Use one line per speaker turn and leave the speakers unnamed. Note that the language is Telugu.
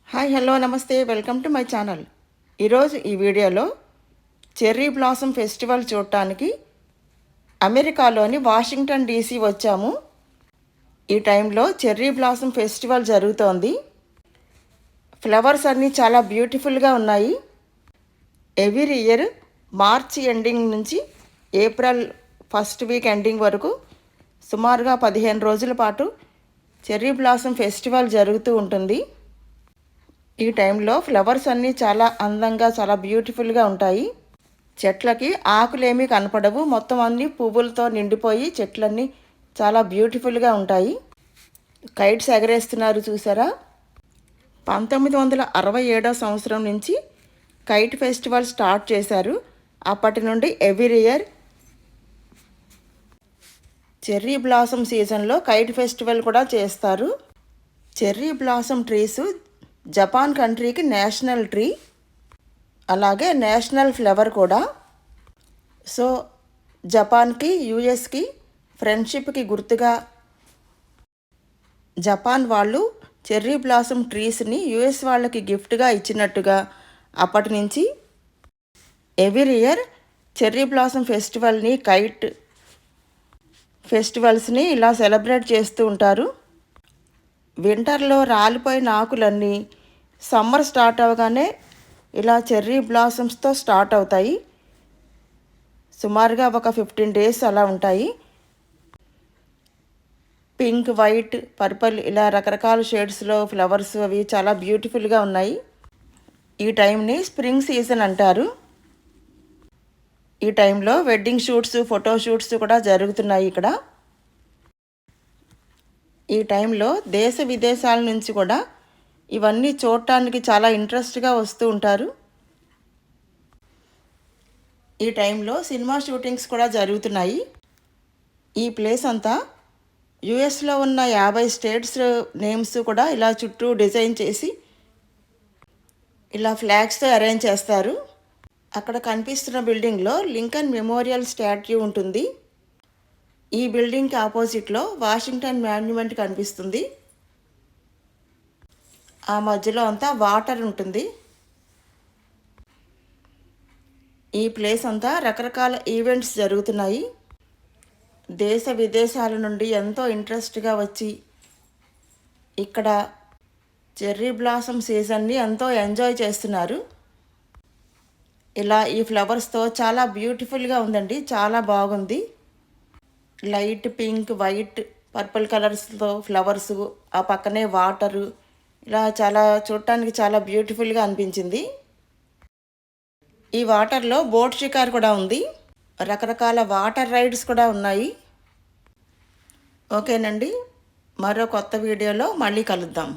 హాయ్ హలో నమస్తే వెల్కమ్ టు మై ఛానల్. ఈరోజు ఈ వీడియోలో చెర్రీ బ్లాసమ్ ఫెస్టివల్ చూడటానికి అమెరికాలోని వాషింగ్టన్ డీసీ వచ్చాము. ఈ టైంలో చెర్రీ బ్లాసమ్ ఫెస్టివల్ జరుగుతోంది. ఫ్లవర్స్ అన్నీ చాలా బ్యూటిఫుల్గా ఉన్నాయి. ఎవ్రీ ఇయర్ మార్చి ఎండింగ్ నుంచి ఏప్రిల్ ఫస్ట్ వీక్ ఎండింగ్ వరకు సుమారుగా 15 రోజుల పాటు చెర్రీ బ్లాసమ్ ఫెస్టివల్ జరుగుతూ ఉంటుంది. ఈ టైంలో ఫ్లవర్స్ అన్నీ చాలా అందంగా చాలా బ్యూటిఫుల్గా ఉంటాయి. చెట్లకి ఆకులేమీ కనపడవు, మొత్తం అన్నీ పువ్వులతో నిండిపోయి చెట్లన్నీ చాలా బ్యూటిఫుల్గా ఉంటాయి. కైట్స్ ఎగరేస్తున్నారు చూసారా. 1967 సంవత్సరం నుంచి కైట్ ఫెస్టివల్ స్టార్ట్ చేశారు. అప్పటి నుండి ఎవ్రీ ఇయర్ చెర్రీ బ్లాసమ్ సీజన్లో కైట్ ఫెస్టివల్ కూడా చేస్తారు. చెర్రీ బ్లాసమ్ ట్రీస్ జపాన్ కంట్రీకి నేషనల్ ట్రీ, అలాగే నేషనల్ ఫ్లవర్ కూడా. సో జపాన్కి యుఎస్కి ఫ్రెండ్షిప్కి గుర్తుగా జపాన్ వాళ్ళు చెర్రీ బ్లాసమ్ ట్రీస్ని యుఎస్ వాళ్ళకి గిఫ్ట్గా ఇచ్చినట్టుగా అప్పటి నుంచి ఎవ్రీ ఇయర్ చెర్రీ బ్లాసమ్ ఫెస్టివల్ని కైట్ ఫెస్టివల్స్ని ఇలా సెలబ్రేట్ చేస్తూ ఉంటారు. వింటర్లో రాలిపోయిన ఆకులన్నీ సమ్మర్ స్టార్ట్ అవ్వగానే ఇలా చెర్రీ బ్లాసమ్స్తో స్టార్ట్ అవుతాయి. సుమారుగా ఒక 15 డేస్ అలా ఉంటాయి. పింక్, వైట్, పర్పుల్ ఇలా రకరకాల షేడ్స్లో ఫ్లవర్స్ అవి చాలా బ్యూటిఫుల్గా ఉన్నాయి. ఈ టైంని స్ప్రింగ్ సీజన్ అంటారు. ఈ టైంలో వెడ్డింగ్ షూట్స్, ఫోటో షూట్స్ కూడా జరుగుతున్నాయి ఇక్కడ. ఈ టైంలో దేశ విదేశాల నుంచి కూడా ఇవన్నీ చూడటానికి చాలా ఇంట్రెస్ట్గా వస్తూ ఉంటారు. ఈ టైంలో సినిమా షూటింగ్స్ కూడా జరుగుతున్నాయి. ఈ ప్లేస్ అంతా యుఎస్లో ఉన్న 50 స్టేట్స్ నేమ్స్ కూడా ఇలా చుట్టూ డిజైన్ చేసి ఇలా ఫ్లాగ్స్తో అరేంజ్ చేస్తారు. అక్కడ కనిపిస్తున్న బిల్డింగ్లో లింకన్ మెమోరియల్ స్టాట్యూ ఉంటుంది. ఈ బిల్డింగ్కి ఆపోజిట్లో వాషింగ్టన్ మాన్యుమెంట్ కనిపిస్తుంది. ఆ మధ్యలో అంతా వాటర్ ఉంటుంది. ఈ ప్లేస్ అంతా రకరకాల ఈవెంట్స్ జరుగుతున్నాయి. దేశ విదేశాల నుండి ఎంతో ఇంట్రెస్ట్గా వచ్చి ఇక్కడ చెర్రీ బ్లాసమ్ సీజన్ని ఎంతో ఎంజాయ్ చేస్తున్నారు. ఇలా ఈ ఫ్లవర్స్తో చాలా బ్యూటిఫుల్గా ఉందండి, చాలా బాగుంది. లైట్ పింక్, వైట్, పర్పుల్ కలర్స్తో ఫ్లవర్స్, ఆ పక్కనే వాటరు, ఇలా చాలా చూడటానికి చాలా బ్యూటిఫుల్గా అనిపించింది. ఈ వాటర్లో బోట్ షికార్ కూడా ఉంది. రకరకాల వాటర్ రైడ్స్ కూడా ఉన్నాయి. ఓకేనండి, మరో కొత్త వీడియోలో మళ్ళీ కలుద్దాం.